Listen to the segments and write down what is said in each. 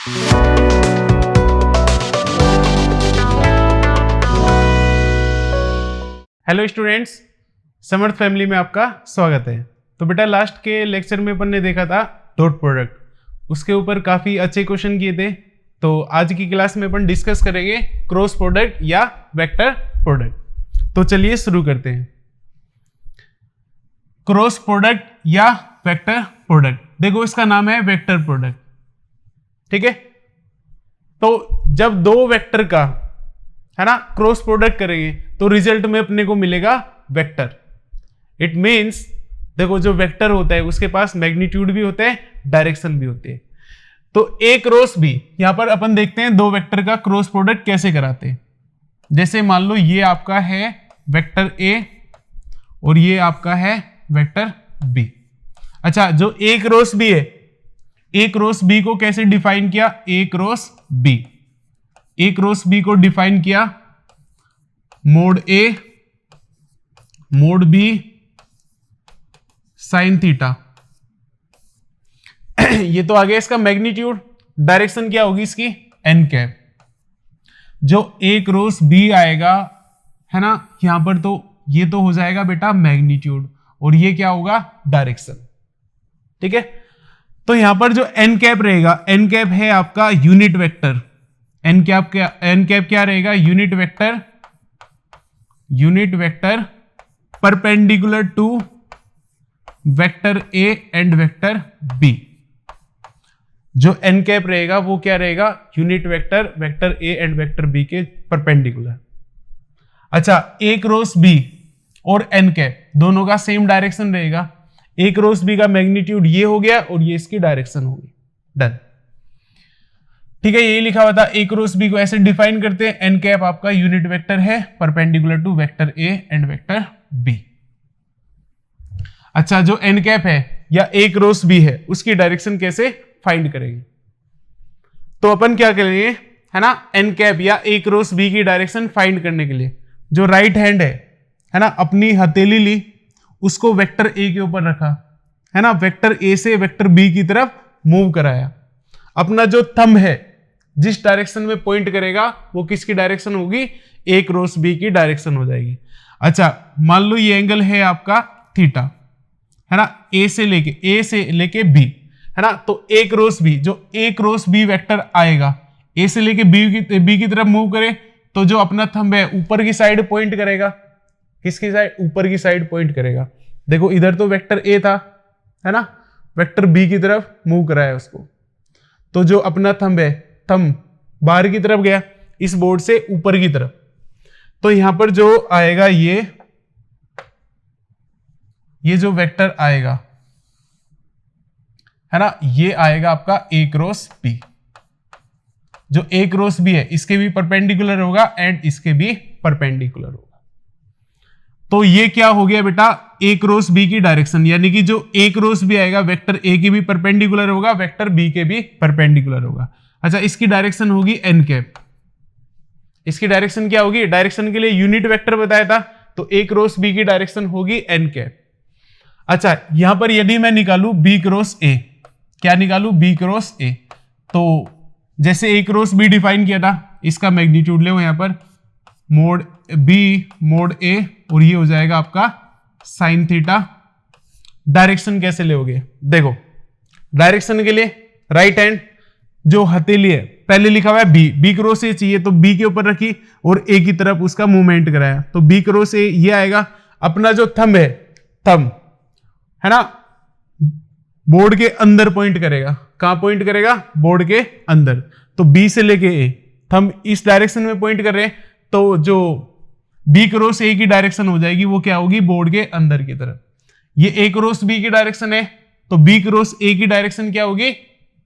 Hello students, समर्थ family में आपका स्वागत है। तो बेटा लास्ट के लेक्चर में अपन ने देखा था डॉट प्रोडक्ट, उसके ऊपर काफी अच्छे क्वेश्चन किए थे। तो आज की क्लास में अपन डिस्कस करेंगे क्रॉस प्रोडक्ट या वेक्टर प्रोडक्ट। तो चलिए शुरू करते हैं। क्रॉस प्रोडक्ट या वेक्टर प्रोडक्ट, देखो इसका नाम है वेक्टर प्रोडक्ट, ठीक है। तो जब दो वेक्टर का है ना क्रॉस प्रोडक्ट करेंगे तो रिजल्ट में अपने को मिलेगा वेक्टर। इट मींस देखो जो वेक्टर होता है उसके पास मैग्नीट्यूड भी होता है, डायरेक्शन भी होती है। तो ए क्रॉस बी, यहां पर अपन देखते हैं दो वेक्टर का क्रॉस प्रोडक्ट कैसे कराते हैं। जैसे मान लो ये आपका है वेक्टर ए और ये आपका है वेक्टर बी। अच्छा, जो ए क्रॉस बी है, ए क्रॉस बी को कैसे डिफाइन किया? ए क्रॉस बी, ए क्रॉस बी को डिफाइन किया mode a mod b sine theta. ये तो आ गया इसका मैग्नीट्यूड। डायरेक्शन क्या होगी इसकी? N cap. जो ए क्रॉस बी आएगा है ना यहां पर, तो ये तो हो जाएगा बेटा मैग्नीट्यूड और ये क्या होगा? डायरेक्शन, ठीक है। तो यहां पर जो एन कैप रहेगा, एन कैप है आपका यूनिट वेक्टर। एन कैप क्या रहेगा? Unit vector perpendicular to vector A and vector b. जो एन कैप रहेगा वो क्या रहेगा? Unit vector A and vector b के परपेंडिकुलर। अच्छा, ए क्रॉस बी और एन कैप दोनों का सेम डायरेक्शन रहेगा। ए क्रॉस बी का मैग्नीट्यूड ये हो गया और ये इसकी डायरेक्शन होगी। डन, ठीक है। यही लिखा हुआ था। ए क्रॉस बी को ऐसे डिफाइन करते हैं, एन कैप आपका यूनिट वेक्टर है perpendicular to vector A and vector b. अच्छा, जो एन कैप है या ए क्रॉस बी है उसकी डायरेक्शन कैसे फाइंड करेंगे? तो अपन क्या करेंगे है ना, एन कैप या ए क्रॉस बी की डायरेक्शन फाइंड करने के लिए जो राइट हैंड है ना, अपनी हथेली ली, उसको वेक्टर ए के ऊपर रखा है ना, वेक्टर ए से वेक्टर बी की तरफ मूव कराया। अपना जो थंब है जिस डायरेक्शन में पॉइंट करेगा वो किसकी डायरेक्शन होगी? ए क्रॉस बी की डायरेक्शन हो जाएगी। अच्छा, मान लो ये एंगल है आपका थीटा है ना, ए से लेके बी है ना। तो ए क्रॉस बी, जो ए क्रॉस बी वेक्टर आएगा ए से लेके बी की तरफ मूव करे तो जो अपना थंब है ऊपर की साइड पॉइंट करेगा। किसकी साइड? ऊपर की साइड पॉइंट करेगा। देखो इधर तो वेक्टर ए था है ना, वेक्टर बी की तरफ मूव कराया उसको, तो जो अपना थंब है, थंब बाहर की तरफ गया इस बोर्ड से ऊपर की तरफ। तो यहां पर जो आएगा ये जो वेक्टर आएगा है ना, ये आएगा आपका ए क्रॉस बी। जो ए क्रॉस बी है इसके भी परपेंडिकुलर होगा एंड इसके भी परपेंडिकुलर होगा। तो ये क्या हो गया बेटा? ए क्रॉस बी की डायरेक्शन, यानी कि जो ए क्रॉस बी आएगा वेक्टर ए की भी परपेंडिकुलर होगा, वेक्टर बी के भी परपेंडिकुलर होगा। अच्छा, इसकी डायरेक्शन होगी एन कैप। इसकी डायरेक्शन क्या होगी? डायरेक्शन के लिए यूनिट वेक्टर बताया था, तो ए क्रॉस बी की डायरेक्शन होगी एन कैप। अच्छा, यहां पर यदि मैं निकालू बी क्रॉस ए, क्या निकालू? B cross a. तो जैसे ए क्रॉस बी डिफाइन किया था, इसका मैग्नीट्यूड ले यहां पर मोड बी मोड ए और ये हो जाएगा आपका साइन थीटा। डायरेक्शन कैसे लोगे? देखो डायरेक्शन के लिए राइट हैंड जो हथेली है, पहले लिखा हुआ है बी, बी क्रॉस ए चाहिए तो बी के ऊपर रखी और ए की तरफ उसका मूवमेंट कराया, तो बी क्रॉस ए ये आएगा। अपना जो थंब है, थंब है ना बोर्ड के अंदर पॉइंट करेगा। कहां पॉइंट करेगा? बोर्ड के अंदर। तो बी से लेके ए, थंब इस डायरेक्शन में पॉइंट कर रहे हैं, तो जो बी क्रॉस ए की डायरेक्शन हो जाएगी वो क्या होगी? बोर्ड के अंदर की तरफ। ये ए क्रॉस बी की डायरेक्शन है, तो बी क्रॉस ए की डायरेक्शन क्या होगी?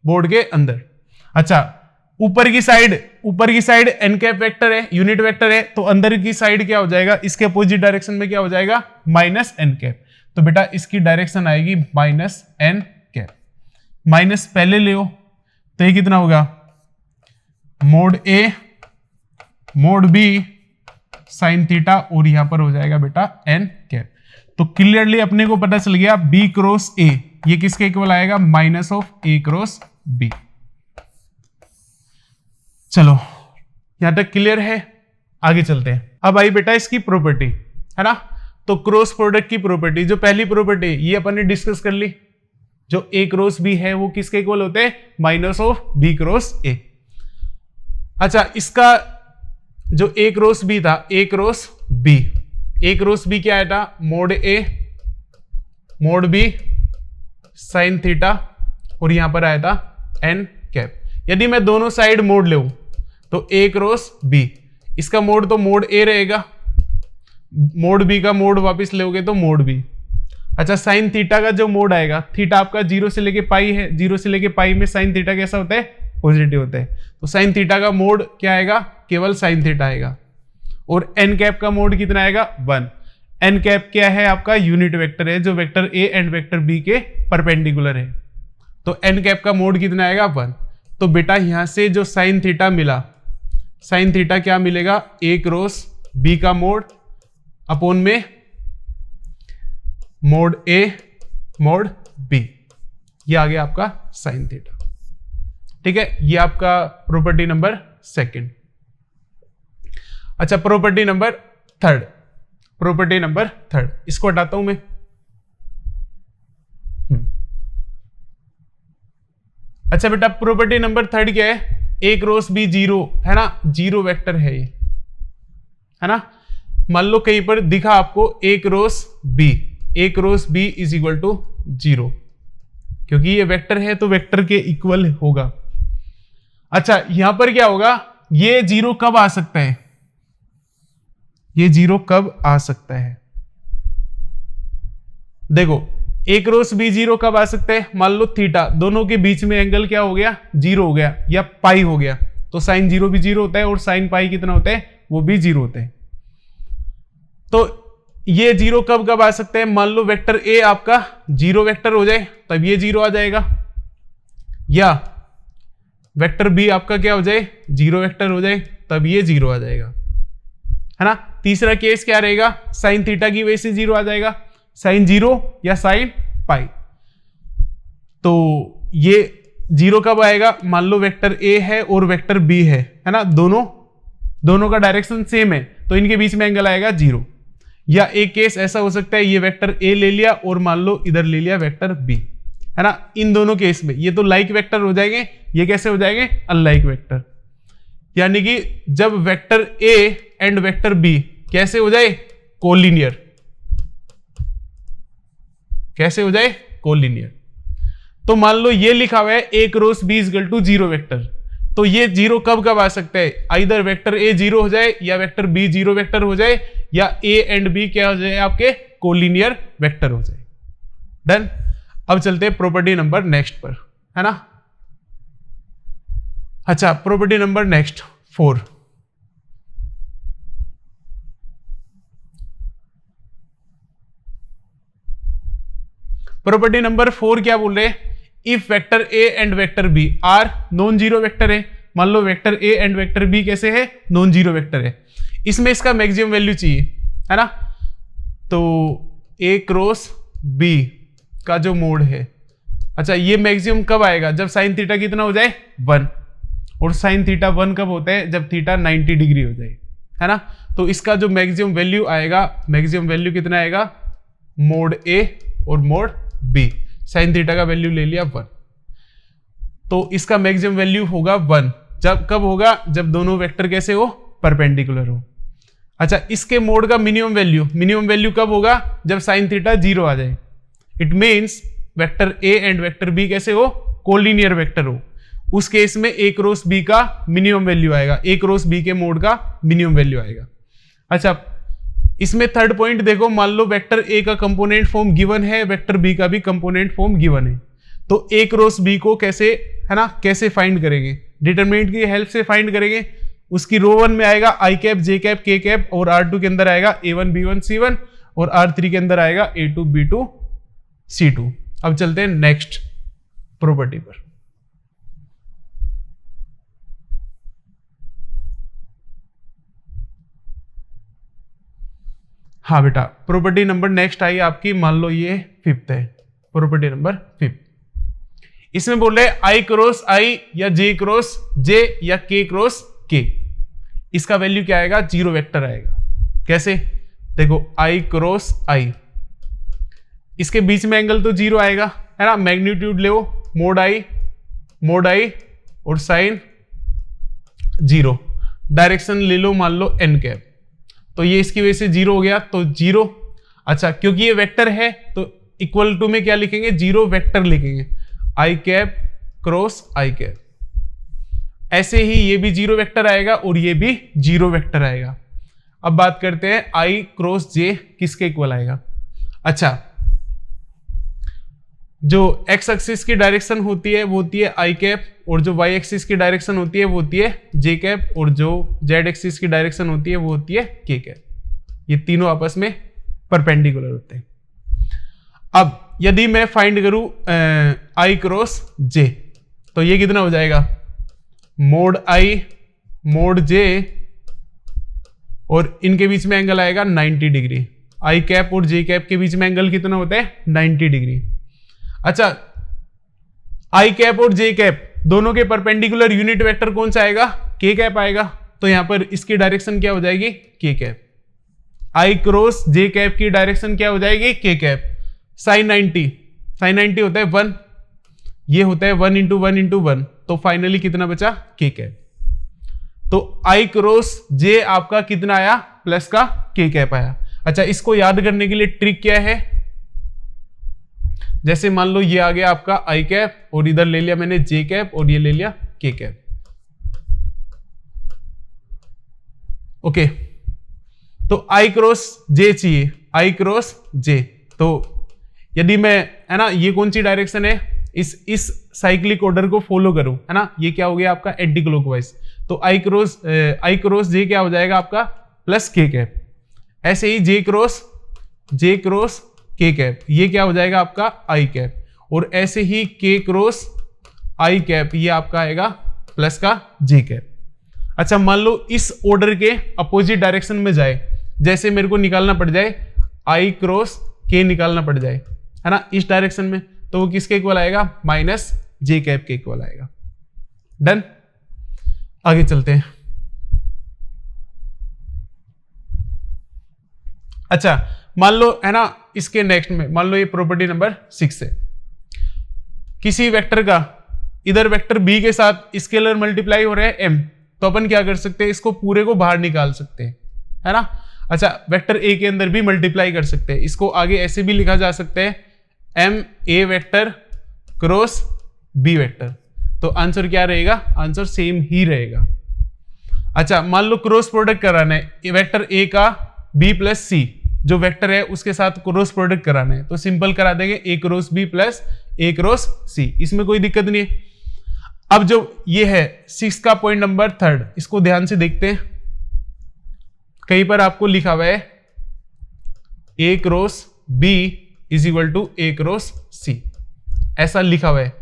बोर्ड के अंदर। अच्छा, ऊपर की साइड एन कैप वेक्टर है, यूनिट वेक्टर है, तो अंदर की साइड क्या हो जाएगा? इसके अपोजिट डायरेक्शन में क्या हो जाएगा? Minus n cap. तो बेटा इसकी डायरेक्शन आएगी माइनस एन कैप। माइनस पहले ले तो ये कितना होगा? Mode a mod b sine theta और यहां पर हो जाएगा बेटा एन कैप। तो क्लियरली अपने को पता चल गया बी क्रॉस ए ये किसके इक्वल आएगा? Minus of A cross b. चलो यहां तक क्लियर है, आगे चलते हैं। अब आई बेटा इसकी प्रॉपर्टी, है ना। तो क्रॉस प्रोडक्ट की प्रॉपर्टी, जो पहली प्रॉपर्टी ये अपन ने डिस्कस कर ली, जो ए क्रॉस बी है वो किसके इक्वल होते हैं, minus of b cross a. अच्छा, इसका जो ए क्रॉस बी था, ए क्रॉस बी, ए क्रॉस बी क्या आया था, mod a mod b sine theta, और यहां पर आया था एन कैप। यदि मैं दोनों साइड मोड लूं तो ए क्रॉस बी, इसका मोड तो मोड ए रहेगा, मोड बी का मोड वापस लोगे तो मोड बी। अच्छा, साइन थीटा का जो मोड आएगा, थीटा आपका 0 से लेके पाई है, 0 से लेके पाई में साइन थीटा कैसा होता है, पॉजिटिव होता है, तो साइन थीटा का मोड क्या आएगा, केवल साइन थीटा आएगा। और एन कैप का मोड कितना आएगा, 1। एन कैप क्या है, आपका यूनिट वेक्टर है, जो vector A and vector b के परपेंडिकुलर है, तो एन कैप का मोड कितना आएगा, 1। तो बेटा यहां से जो साइन थीटा मिला, साइन थीटा क्या मिलेगा, ए क्रॉस बी का मोड अपॉन में मोड ए मोड बी, ये आ गया आपका साइन थीटा। ठीक है, ये आपका प्रॉपर्टी नंबर सेकंड। अच्छा, property number third, property number third, इसको हटाता हूं मैं। अच्छा बेटा, प्रॉपर्टी नंबर थर्ड क्या है, ए क्रॉस बी 0 है ना, 0 वेक्टर है ये, है ना। मान लो कहीं पर दिखा आपको A cross B, A cross B is equal to 0, क्योंकि ये वेक्टर है तो वेक्टर के इक्वल होगा। अच्छा, यहां पर क्या होगा, ये 0 कब आ सकता है, ये 0 कब आ सकता है, देखो ए क्रॉस बी 0 कब आ सकता है, मान लो थीटा, दोनों के बीच में एंगल क्या हो गया, 0 हो गया या पाई हो गया, तो साइन 0 भी 0 होता है और साइन पाई कितना होता है, वो भी 0 होता है। तो ये 0 कब कब आ सकते हैं, मान लो वेक्टर ए आपका 0 वेक्टर हो जाए तब ये 0 आ जाएगा, या वेक्टर बी आपका क्या हो जाए, 0 वेक्टर हो जाए तब ये 0 आ जाएगा, है ना। तीसरा केस क्या रहेगा, साइन थीटा की वजह से 0 आ जाएगा, साइन 0 या साइन पाई। तो ये 0 कब आएगा, मान लो वेक्टर ए है और वेक्टर बी है ना, दोनों का डायरेक्शन सेम है, तो इनके बीच में एंगल आएगा 0। या एक केस ऐसा हो सकता है, ये वेक्टर ए ले लिया और मान लो इधर ले लिया वेक्टर बी, है ना। इन दोनों केस में ये तो लाइक वेक्टर हो जाएंगे, ये कैसे हो जाएंगे, अनलाइक वेक्टर। यानी कि जब vector A and vector B कैसे हो जाए, कोलिनियर, कैसे हो जाए, कोलिनियर। तो मान लो ये लिखा हुआ है A cross B equal to 0 vector, तो ये 0 कब कब आ सकता है, आइदर वेक्टर ए 0 हो जाए या वेक्टर बी 0 वेक्टर हो जाए, या ए एंड बी क्या हो जाए, आपके कोलिनियर वेक्टर हो जाए। डन। अब चलते हैं प्रॉपर्टी नंबर नेक्स्ट पर, है ना। अच्छा, property number next 4। Property number 4 क्या बोल रहे हैं, if vector A and vector B are non zero vector है, मान लो vector A and vector B कैसे है, नॉन जीरो वेक्टर है, इसमें इसका मैक्सिमम वैल्यू चाहिए, है ना। तो ए क्रॉस बी का जो मोड है, अच्छा ये मैक्सिमम कब आएगा, जब साइन थीटा कितना हो जाए 1, और साइन थीटा 1 कब होता है, जब थीटा 90 डिग्री हो जाए, है ना। तो इसका जो मैक्सिमम वैल्यू आएगा, मैक्सिमम वैल्यू कितना आएगा, मोड ए और मोड बी, साइन थीटा का वैल्यू ले लिया 1, तो इसका मैक्सिमम वैल्यू होगा 1। जब कब होगा, जब दोनों वेक्टर कैसे हो, परपेंडिकुलर हो। अच्छा, इसके मोड का मिनिमम वैल्यू कब होगा, जब साइन थीटा 0 आ जाए। It means vector A and vector B कैसे हो, कोलिनियर वेक्टर हो, उस केस में ए क्रॉस बी का मिनिमम वैल्यू आएगा, ए क्रॉस बी के मोड का मिनिमम वैल्यू आएगा। अच्छा, इसमें थर्ड पॉइंट देखो, मान लो वेक्टर ए का कंपोनेंट फॉर्म गिवन है, वेक्टर बी का भी कंपोनेंट फॉर्म गिवन है, तो ए क्रॉस बी को कैसे, है ना, कैसे फाइंड करेंगे, डिटरमिनेंट की हेल्प से फाइंड करेंगे। उसकी रो 1 में आएगा आई कैप, जे कैप, के कैप, और R2 के अंदर आएगा A1 B1 C1, और R3 के अंदर आएगा A2 B2 C2। अब चलते हैं नेक्स्ट प्रॉपर्टी पर। हाँ बेटा, प्रॉपर्टी नंबर नेक्स्ट आई आपकी, मान लो ये 5th है, प्रॉपर्टी नंबर 5। इसमें बोल रहे आई क्रॉस आई या जे क्रॉस जे या के क्रॉस k, इसका वैल्यू क्या आएगा, 0 वेक्टर आएगा। कैसे, देखो i क्रॉस i, इसके बीच में एंगल तो 0 आएगा, है ना, मैग्नीट्यूड ले मोड i और साइन 0, डायरेक्शन ले लो मान लो n कैप, तो ये इसकी वजह से 0 हो गया, तो 0। अच्छा, क्योंकि ये वेक्टर है तो इक्वल टू में क्या लिखेंगे, 0 वेक्टर लिखेंगे, i cap cross i cap. ऐसे ही ये भी 0 वेक्टर आएगा और ये भी 0 वेक्टर आएगा। अब बात करते हैं i क्रॉस j किसके इक्वल आएगा। अच्छा, जो x एक्सिस की डायरेक्शन होती है वो होती है i कैप, और जो y एक्सिस की डायरेक्शन होती है वो होती है j कैप, और जो z एक्सिस की डायरेक्शन होती है वो होती है k कैप। ये तीनों आपस में परपेंडिकुलर होते हैं। अब यदि मैं फाइंड करूं i क्रॉस j, तो ये कितना हो जाएगा, मोड i मोड j, और इनके बीच में एंगल आएगा 90 डिग्री। i कैप और j कैप के बीच में एंगल कितना होता है, 90 डिग्री। अच्छा, i कैप और j कैप दोनों के परपेंडिकुलर यूनिट वेक्टर कौन सा आएगा, k कैप आएगा, तो यहां पर इसकी डायरेक्शन क्या हो जाएगी, k cap. i cross j cap की डायरेक्शन क्या हो जाएगी, k कैप। साइन 90 होता है 1, ये होता है 1 इंटू 1 इंटू 1, तो फाइनली कितना बचा, k कैप। तो i क्रॉस j आपका कितना आया, प्लस का k कैप आया। अच्छा, इसको याद करने के लिए ट्रिक क्या है, जैसे मान लो ये आ गया आपका i कैप, और इधर ले लिया मैंने j कैप, और ये ले लिया k कैप। ओके, तो i क्रॉस j चाहिए, i क्रॉस j, तो यदि मैं, है ना, ये कौन सी डायरेक्शन है, इस साइक्लिक ऑर्डर को फॉलो करूं, है ना, ये क्या हो गया आपका एंटी क्लॉकवाइज, तो i क्रॉस j क्या हो जाएगा आपका, प्लस k कैप। ऐसे ही j क्रॉस k कैप, ये क्या हो जाएगा आपका i कैप, और ऐसे ही k क्रॉस i कैप, ये आपका आएगा प्लस का j कैप। अच्छा, मान लो इस ऑर्डर के अपोजिट डायरेक्शन में जाए, जैसे मेरे को निकालना पड़ जाए i क्रॉस k निकालना पड़ जाए, है ना, इस डायरेक्शन में, तो वो किसके इक्वल आएगा, माइनस j कैप के इक्वल आएगा। डन, आगे चलते हैं। अच्छा, मान लो, है ना, इसके नेक्स्ट में मान लो ये प्रॉपर्टी नंबर 6 है, किसी वेक्टर का इधर वेक्टर b के साथ स्केलर मल्टीप्लाई हो रहा है m, तो अपन क्या कर सकते हैं, इसको पूरे को बाहर निकाल सकते हैं, है ना। अच्छा, वेक्टर a के अंदर भी मल्टीप्लाई कर सकते हैं, इसको आगे ऐसे भी लिखा जा सकता है, m a vector cross b vector, तो आंसर क्या रहेगा, आंसर सेम ही रहेगा। अच्छा, मान लो क्रॉस प्रोडक्ट कराना है, वेक्टर a का b प्लस c जो वेक्टर है उसके साथ क्रॉस प्रोडक्ट कराना है, तो सिंपल करा देंगे a cross b plus a cross c, इसमें कोई दिक्कत नहीं है। अब जो ये है 6 का पॉइंट नंबर 3, इसको ध्यान से देखते हैं, कहीं पर आपको लिखा हुआ है a cross b is equal to a cross c, ऐसा लिखा हुआ है।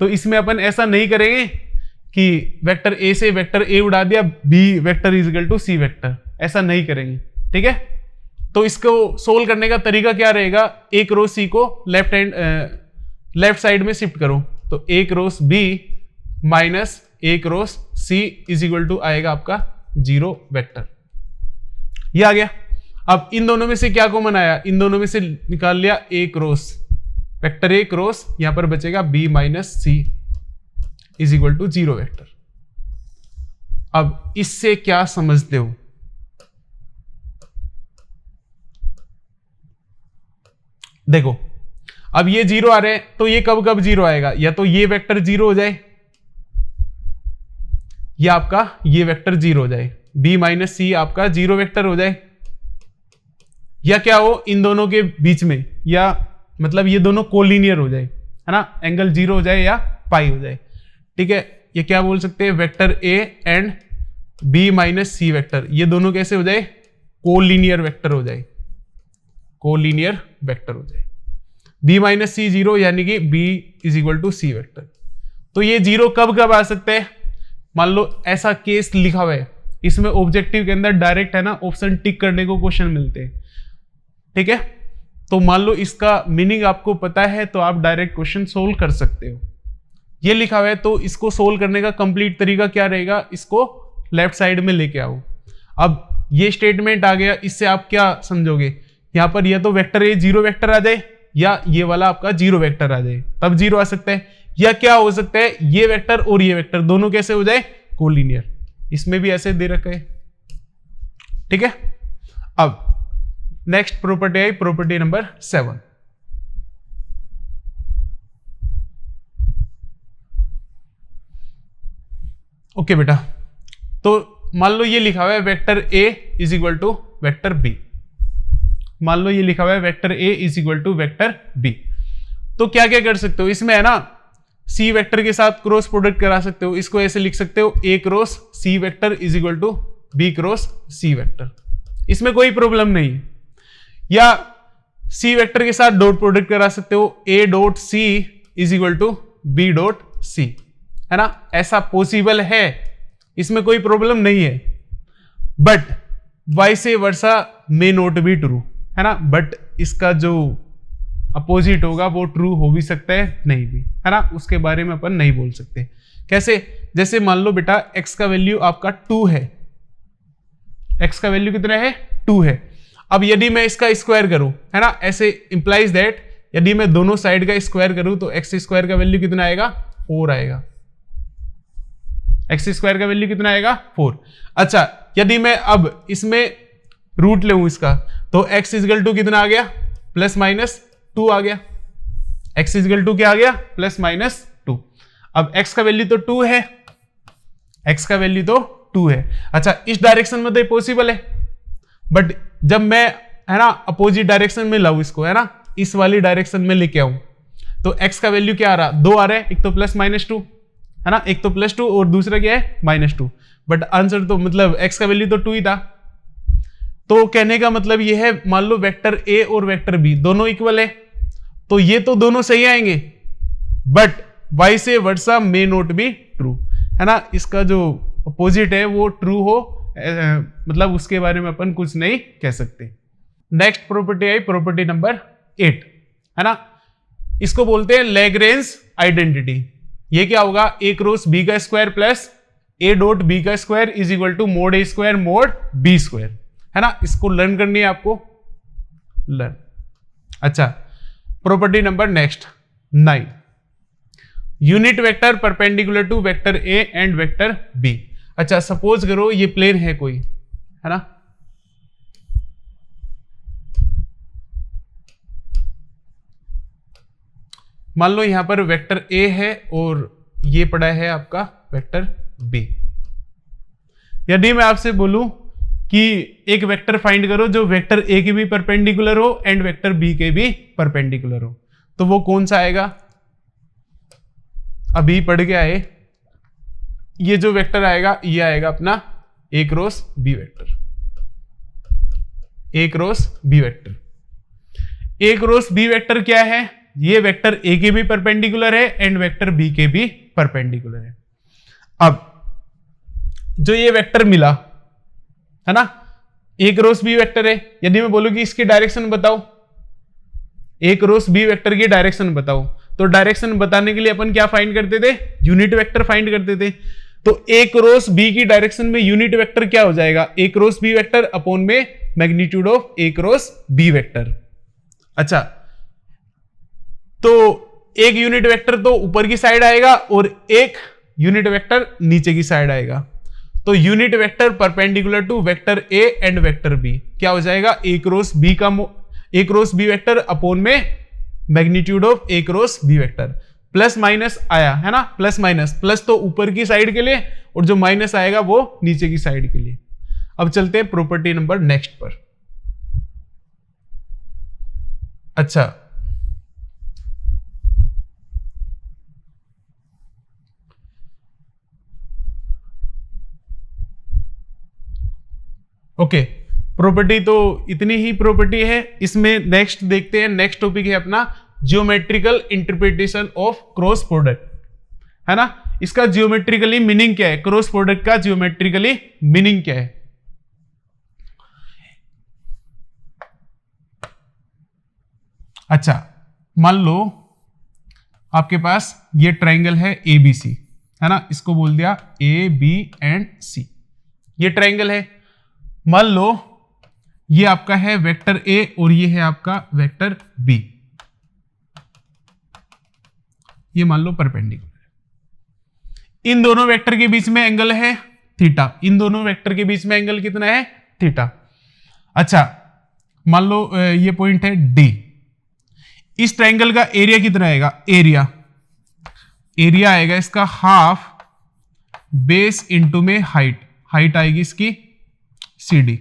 तो इसमें अपन ऐसा नहीं करेंगे कि वेक्टर a से वेक्टर a उड़ा दिया, b vector is equal to c vector, ऐसा नहीं करेंगे, ठीक है। तो इसको सोल्व करने का तरीका क्या रहेगा, a क्रॉस c को लेफ्ट साइड में शिफ्ट करो, तो a cross b minus a cross c is equal to आएगा आपका 0 वेक्टर, ये आ गया। अब इन दोनों में से क्या कॉमन आया, इन दोनों में से निकाल लिया a cross, vector a cross, यहां पर बचेगा b minus c is equal to 0 vector. अब इससे क्या समझते हो, देखो अब ये 0 आ रहे हैं, तो ये कब कब 0 आएगा, या तो ये वेक्टर 0 हो जाए, या आपका ये वेक्टर 0 हो जाए, b माइनस c आपका 0 वेक्टर हो जाए, या क्या हो इन दोनों के बीच में, या मतलब ये दोनों कोलिनियर हो जाए, है ना, एंगल 0 हो जाए या पाई हो जाए, ठीक है। ये क्या बोल सकते हैं, vector a and b minus c vector, ये दोनों कैसे हो जाए, कोलिनियर वेक्टर हो जाए, कोलिनियर वेक्टर हो जाए, b माइनस c 0 यानी कि b is equal to c vector. तो ये 0 कब कब आ सकते हैं, मान लो ऐसा केस लिखा हुआ है, इसमें ऑब्जेक्टिव के अंदर डायरेक्ट, है ना, ऑप्शन टिक करने को क्वेश्चन मिलते हैं, ठीक है। तो मान लो इसका मीनिंग आपको पता है, तो आप डायरेक्ट क्वेश्चन सोल्व कर सकते हो। ये लिखा हुआ है, तो इसको सोल्व करने का कंप्लीट तरीका क्या रहेगा, इसको लेफ्ट साइड में लेके आओ। अब ये स्टेटमेंट आ गया, इससे आप क्या समझोगे, यहां पर या तो वेक्टर ए 0 वेक्टर आ जाए या ये वाला आपका 0 वेक्टर आ जाए, तब 0 आ सकता है। या क्या हो सकता है, ये वेक्टर और ये वेक्टर दोनों कैसे हो जाए, कोलिनियर। इसमें भी ऐसे दे रखा है, ठीक है। अब नेक्स्ट प्रॉपर्टी आई प्रॉपर्टी नंबर 7। ओके बेटा, तो मान लो ये लिखा हुआ है vector a is equal to vector b. मान लो ये लिखा हुआ है vector a is equal to vector B. तो क्या क्या कर सकते हो इसमें, है ना, सी वेक्टर के साथ क्रॉस प्रोडक्ट करा सकते हो। इसको ऐसे लिख सकते हो A cross C vector is equal to B cross C vector, इसमें कोई प्रॉब्लम नहीं है। या सी वेक्टर के साथ डॉट प्रोडक्ट करा सकते हो, a dot c is equal to b dot c, है ना, ऐसा पॉसिबल है, इसमें कोई प्रॉब्लम नहीं है। But vice versa may not be true, है ना, बट इसका जो अपोजिट होगा वो ट्रू हो भी सकता है, नहीं भी, है ना, उसके बारे में अपन नहीं बोल सकते। कैसे, जैसे मान लो बेटा x का वैल्यू आपका 2 है, x का वैल्यू कितना है, 2 है। अब यदि मैं इसका स्क्वायर करूं, है ना, ऐसे इंप्लाइज दैट यदि मैं दोनों साइड का स्क्वायर करूं तो x स्क्वायर का वैल्यू कितना आएगा, 4 आएगा। x स्क्वायर का वैल्यू कितना आएगा, 4। अच्छा, यदि मैं अब इसमें रूट ले इसका, तो x इजगल टू कितना आ गया, प्लस माइनस 2 आ गया। x इजगल टू क्या आ गया, प्लस माइनस 2। अब x का वैल्यू तो 2 है, x का वैल्यू तो 2 है। अच्छा, इस डायरेक्शन में तो ये पॉसिबल है, बट जब मैं, है ना, अपोजिट डायरेक्शन में लाऊं इसको, है ना, इस वाली डायरेक्शन में लेके आऊं, तो x का वैल्यू क्या आ रहा, 2 आ रहा है। एक तो प्लस माइनस 2, है ना, एक तो प्लस 2 और दूसरा क्या है, माइनस 2। बट आंसर तो मतलब x का वैल्यू तो 2 ही था। तो कहने का मतलब ये है, मान लो वेक्टर a और वेक्टर b दोनों इक्वल है, तो ये तो दोनों सही आएंगे, but vice versa may not be true, है ना, इसका जो अपोजिट है वो ट्रू हो, मतलब उसके बारे में अपन कुछ नहीं कह सकते। नेक्स्ट प्रॉपर्टी आई प्रॉपर्टी नंबर 8, है ना, इसको बोलते हैं लैग्रेंज आइडेंटिटी। ये क्या होगा, a क्रॉस b का square plus a dot b का square is equal to mod a square mod b square, है ना, इसको लर्न करनी है आपको, लर्न। अच्छा, property number next 9, unit vector perpendicular to vector a and vector b। अच्छा, सपोज करो ये प्लेन है कोई, है ना, मान लो यहां पर वेक्टर a है और ये पड़ा है आपका वेक्टर b। यदि मैं आपसे बोलूं कि एक वेक्टर फाइंड करो जो वेक्टर a के भी परपेंडिकुलर हो एंड वेक्टर b के भी परपेंडिकुलर हो, तो वो कौन सा आएगा, अभी पढ़ के आए, ये जो वेक्टर आएगा ये आएगा अपना a cross b vector, a cross b vector. a cross b vector क्या है, ये वेक्टर a के भी परपेंडिकुलर है एंड वेक्टर b के भी परपेंडिकुलर है। अब जो ये वेक्टर मिला, है ना, a क्रॉस b वेक्टर है, यदि मैं बोलूं कि इसकी डायरेक्शन बताओ, a क्रॉस b वेक्टर की डायरेक्शन बताओ, तो डायरेक्शन बताने के लिए अपन क्या फाइंड करते थे, यूनिट वेक्टर फाइंड करते थे। तो a क्रॉस b की डायरेक्शन में यूनिट वेक्टर क्या हो जाएगा, a cross b vector upon में magnitude of a cross b vector. अच्छा, तो एक यूनिट वेक्टर तो ऊपर की साइड आएगा और एक यूनिट वेक्टर नीचे की साइड आएगा। तो unit vector perpendicular to vector a and vector b क्या हो जाएगा, a क्रॉस b का a cross b vector upon में magnitude of a cross b vector. Plus minus आया, है ना, प्लस माइनस, प्लस तो ऊपर की साइड के लिए और जो माइनस आएगा वो नीचे की साइड के लिए। अब चलते हैं प्रॉपर्टी नंबर नेक्स्ट पर। अच्छा, ओके, प्रॉपर्टी तो इतनी ही प्रॉपर्टी है। इसमें नेक्स्ट देखते हैं, नेक्स्ट टॉपिक है अपना geometrical interpretation of cross product, है ना। इसका जियोमेट्रिकली मीनिंग क्या है, क्रॉस प्रोडक्ट का जियोमेट्रिकली मीनिंग क्या है। अच्छा, मान लो आपके पास ये ट्राइंगल है ABC, है ना, इसको बोल दिया A B एंड C, ये ट्रायंगल है, मान लो ये आपका है वेक्टर ए और ये है आपका वेक्टर बी, ये मान लो परपेंडिकुलर। इन दोनों वेक्टर के बीच में एंगल है थीटा, इन दोनों वेक्टर के बीच में एंगल कितना है थीटा। अच्छा मान लो ये पॉइंट है डी, इस ट्रायंगल का एरिया कितना आएगा, एरिया आएगा इसका हाफ बेस इंटू में हाइट आएगी इसकी CD।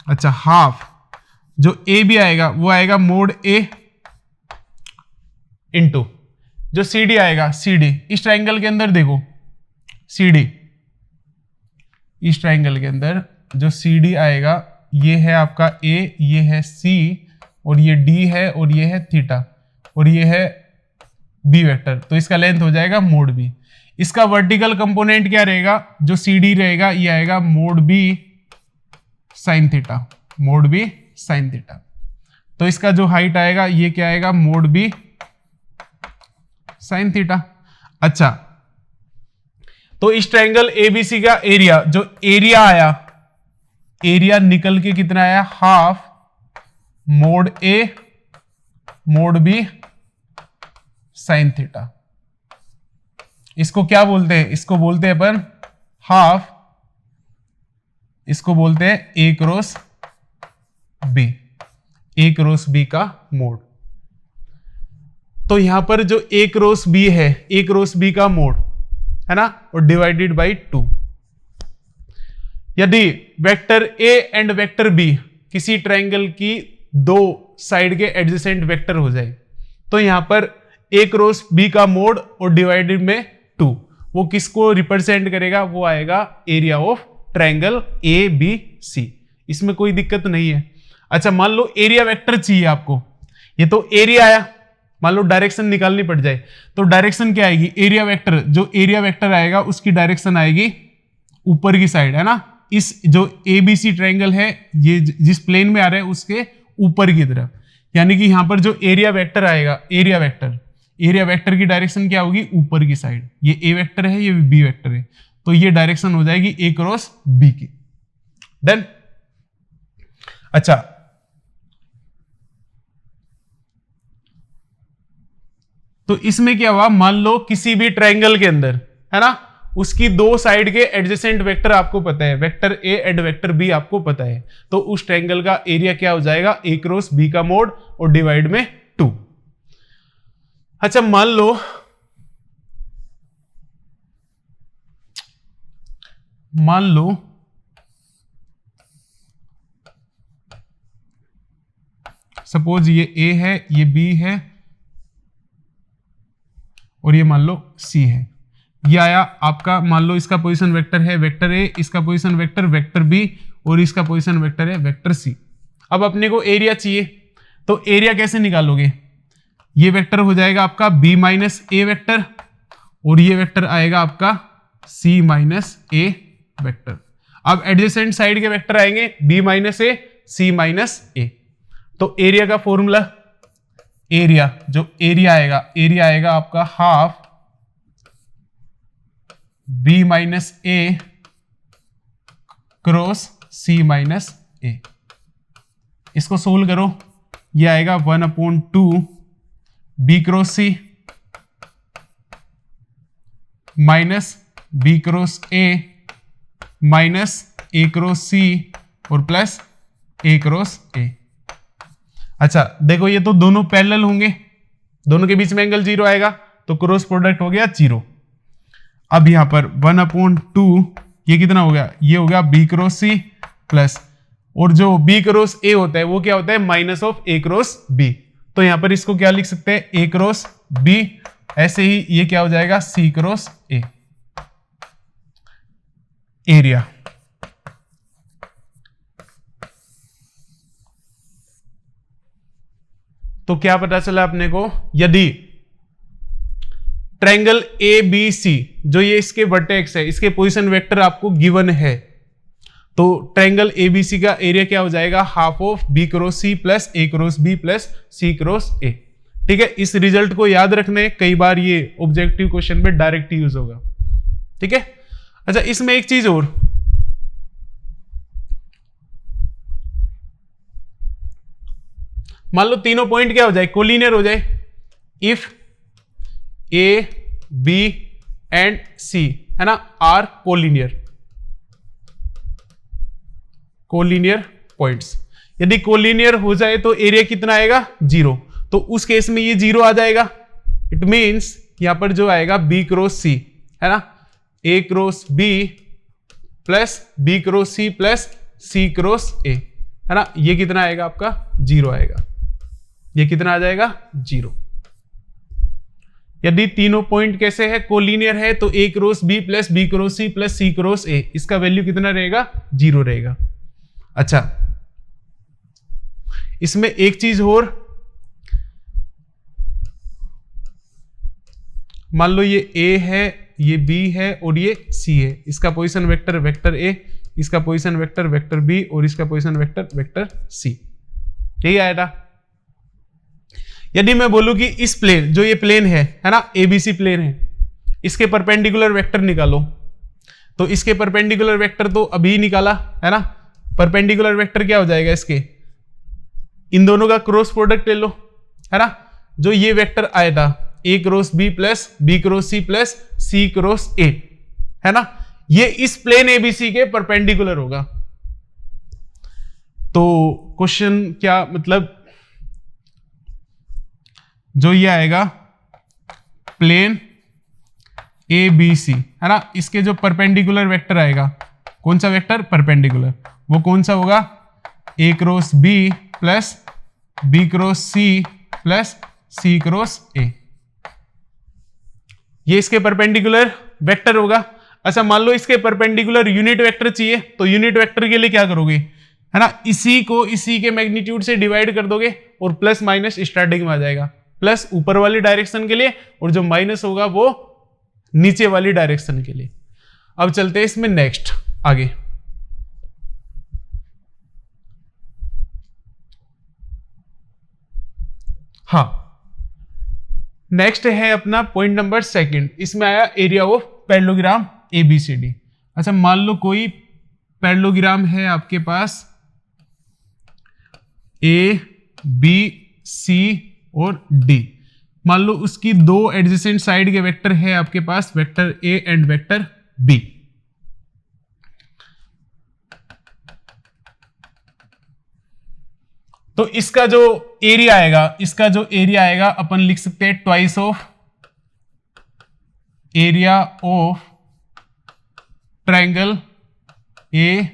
अच्छा हाफ जो ए बी आएगा वो आएगा मोड ए इंटू जो CD आएगा CD। इस ट्रायंगल के अंदर देखो CD, इस ट्रायंगल के अंदर जो CD आएगा ये है आपका A, ये है C और ये D है और ये है थीटा और ये है B वेक्टर, तो इसका लेंथ हो जाएगा मोड B। इसका वर्टिकल कंपोनेंट क्या रहेगा, जो CD रहेगा ये आएगा mode B sine theta, mode B sine theta. तो इसका जो हाइट आएगा ये क्या आएगा, मोड B साइन थीटा। अच्छा तो इस ट्रायंगल ABC का एरिया, जो एरिया आया, एरिया निकल के कितना आया, half mode A mode B sine theta. इसको क्या बोलते हैं, इसको बोलते हैं अपन हाफ, इसको बोलते हैं A cross B, A cross B का मोड। तो यहां पर जो A क्रॉस B है, A क्रॉस B का मोड है ना, और डिवाइडेड बाई 2। यदि vector A and vector B किसी ट्रायंगल की दो साइड के एडजेसेंट वेक्टर हो जाए तो यहां पर A क्रॉस B का मोड और डिवाइडेड में 2, वो किसको रिप्रेजेंट करेगा, वो आएगा एरिया ऑफ ट्रायंगल ABC। इसमें कोई दिक्कत नहीं है। अच्छा मान लो एरिया वेक्टर चाहिए आपको, ये तो एरिया आया, मान लो डायरेक्शन निकालनी पड़ जाए तो डायरेक्शन क्या आएगी, एरिया वेक्टर, जो एरिया वेक्टर आएगा उसकी डायरेक्शन आएगी ऊपर की साइड है ना। इस जो ABC ट्रायंगल है ये जिस प्लेन में आ रहा है उसके ऊपर की तरफ, यानी कि यहां पर जो एरिया वेक्टर आएगा, एरिया वेक्टर की डायरेक्शन क्या होगी, ऊपर की साइड। ये A वेक्टर है, ये B वेक्टर है, तो ये डायरेक्शन हो जाएगी A क्रॉस B की। डन। अच्छा तो इसमें क्या हुआ, मान लो किसी भी ट्रायंगल के अंदर है ना, उसकी दो साइड के एडजेसेंट वेक्टर आपको पता है, vector A and vector B आपको पता है, तो उस ट्रायंगल का एरिया क्या हो जाएगा, A क्रॉस B का मोड और डिवाइड में 2। अच्छा मान लो सपोज ये A है, ये B है और ये मान लो C है। ये आया आपका, मान लो इसका पोजीशन वेक्टर है वेक्टर A, इसका पोजीशन वेक्टर B और इसका पोजीशन वेक्टर है वेक्टर C। अब अपने को एरिया चाहिए, तो एरिया कैसे निकालोगे, ये वेक्टर हो जाएगा आपका B माइनस A वेक्टर और ये वेक्टर आएगा आपका C माइनस A वेक्टर। अब एडजेसेंट साइड के वेक्टर आएंगे B minus A, C minus A। तो एरिया का फॉर्मूला, एरिया जो एरिया आएगा आपका half B minus A cross C minus A। इसको सोल्व करो, ये आएगा 1/2 B cross C minus B cross A minus A cross C और प्लस A क्रॉस A। अच्छा देखो ये तो दोनों पैरेलल होंगे, दोनों के बीच में एंगल 0 आएगा, तो क्रॉस प्रोडक्ट हो गया 0। अब यहां पर 1/2 ये कितना हो गया, ये हो गया B क्रॉस C प्लस, और जो B क्रॉस A होता है वो क्या होता है, minus of A cross B। तो यहां पर इसको क्या लिख सकते हैं, A क्रॉस B। ऐसे ही ये क्या हो जाएगा, C क्रॉस A। एरिया तो क्या पता चला अपने को, यदि ट्रायंगल ABC जो ये इसके वर्टेक्स है, इसके पोजीशन वेक्टर आपको गिवन है, तो ट्रायंगल ABC का एरिया क्या हो जाएगा, half of B cross C plus A cross B plus C cross A। ठीक है, इस रिजल्ट को याद रखने, कई बार ये ऑब्जेक्टिव क्वेश्चन में डायरेक्ट यूज होगा। ठीक है। अच्छा इसमें एक चीज और, मान लो तीनों पॉइंट क्या हो जाए, कोलिनियर हो जाए। इफ ए बी एंड सी है ना आर कोलिनियर, कोलिनियर पॉइंट्स। यदि कोलिनियर हो जाए तो एरिया कितना आएगा, 0। तो उस केस में ये 0 आ जाएगा। इट मींस यहां पर जो आएगा बी क्रॉस सी है ना, A cross B plus B cross C plus C cross A है ना, ये कितना आएगा आपका 0 आएगा। ये कितना आ जाएगा 0। यदि तीनों पॉइंट कैसे है, कोलिनियर है, तो A cross B plus B cross C plus C cross A, इसका वैल्यू कितना रहेगा 0 रहेगा। अच्छा, इसमें एक चीज और, मान लो ये ए है, ये बी है और ये सी है। इसका पोजीशन वेक्टर वेक्टर ए, इसका पोजीशन वेक्टर वेक्टर बी और इसका पोजीशन वेक्टर वेक्टर सी। यही आएगा। यदि मैं बोलूं कि इस प्लेन, जो ये प्लेन है ना, एबीसी प्लेन है, इसके परपेंडिकुलर वेक्टर निकालो, तो इसके परपेंडिकुलर वेक्टर तो अभी निकाला है ना। परपेंडिकुलर वेक्टर क्या हो जाएगा इसके, इन दोनों का क्रॉस प्रोडक्ट ले लो है ना। जो ये वेक्टर आया था ए cross B plus B cross C plus C cross A है ना, ये इस प्लेन एबीसी के परपेंडिकुलर होगा। तो क्वेश्चन क्या मतलब, जो ये आएगा प्लेन ए बी सी है ना, इसके जो परपेंडिकुलर वेक्टर आएगा, कौन सा वेक्टर परपेंडिकुलर, वो कौन सा होगा, A cross B plus B cross C plus C cross A, ये इसके परपेंडिकुलर वेक्टर होगा। अच्छा, मान लो इसके परपेंडिकुलर यूनिट वेक्टर चाहिए, तो यूनिट वेक्टर के लिए क्या करोगे है ना, इसी को इसी के मैग्नीट्यूड से डिवाइड कर दोगे और प्लस माइनस स्टार्टिंग में आ जाएगा। प्लस ऊपर वाली डायरेक्शन के लिए और जो माइनस होगा वो नीचे वाली डायरेक्शन के लिए। अब चलते हैं इसमें नेक्स्ट आगे। हाँ, नेक्स्ट है अपना पॉइंट नंबर 2। इसमें आया एरिया ऑफ पैरेललोग्राम एबीसीडी। अच्छा, मान लो कोई पैरेललोग्राम है आपके पास ए बी सी और डी। मान लो उसकी दो एडजेसेंट साइड के वेक्टर है आपके पास, vector A and vector B. तो इसका जो एरिया आएगा, अपन लिख सकते हैं twice of area of triangle A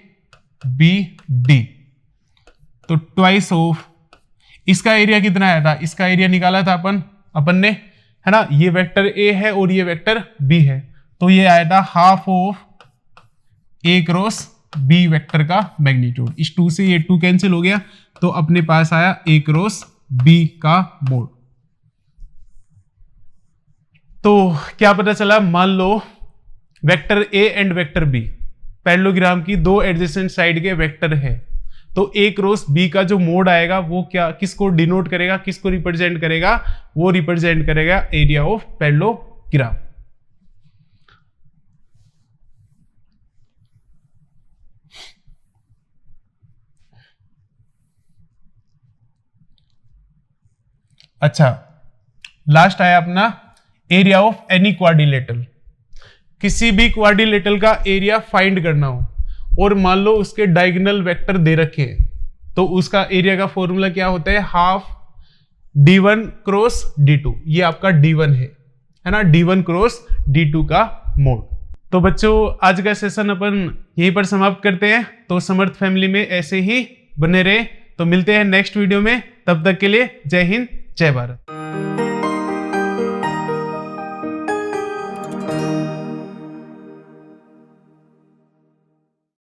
B D. तो ट्वाइस ऑफ, इसका एरिया कितना आया था, इसका एरिया निकाला था अपन ने है ना। ये वेक्टर ए है और ये वेक्टर बी है, तो ये आया था half of A cross B vector का मैग्नीट्यूड। इस 2 से ये 2 कैंसिल हो गया, तो अपने पास आया ए क्रॉस बी का मोड। तो क्या पता चला, मान लो vector A and vector B parallelogram की दो एडजेसेंट साइड के वेक्टर है, तो ए क्रॉस बी का जो मोड आएगा वो क्या, किसको डिनोट करेगा, किसको रिप्रेजेंट करेगा, वो रिप्रेजेंट करेगा एरिया ऑफ पैरेललोग्राम। अच्छा, लास्ट आया अपना एरिया ऑफ एनी क्वाड्रिलेटरल। किसी भी क्वाड्रिलेटरल का एरिया फाइंड करना हो और मान लो उसके डायगोनल वेक्टर दे रखे हैं, तो उसका एरिया का फॉर्मूला क्या होता है, हाफ d1 क्रॉस d2। ये आपका d1 है ना, d1 क्रॉस d2 का मोड। तो बच्चों, आज का सेशन अपन यहीं पर समाप्त करते हैं। तो समर्थ फैमिली में ऐसे ही बने रहे। तो मिलते हैं नेक्स्ट वीडियो में, तब तक के लिए जय हिंद जय भारत।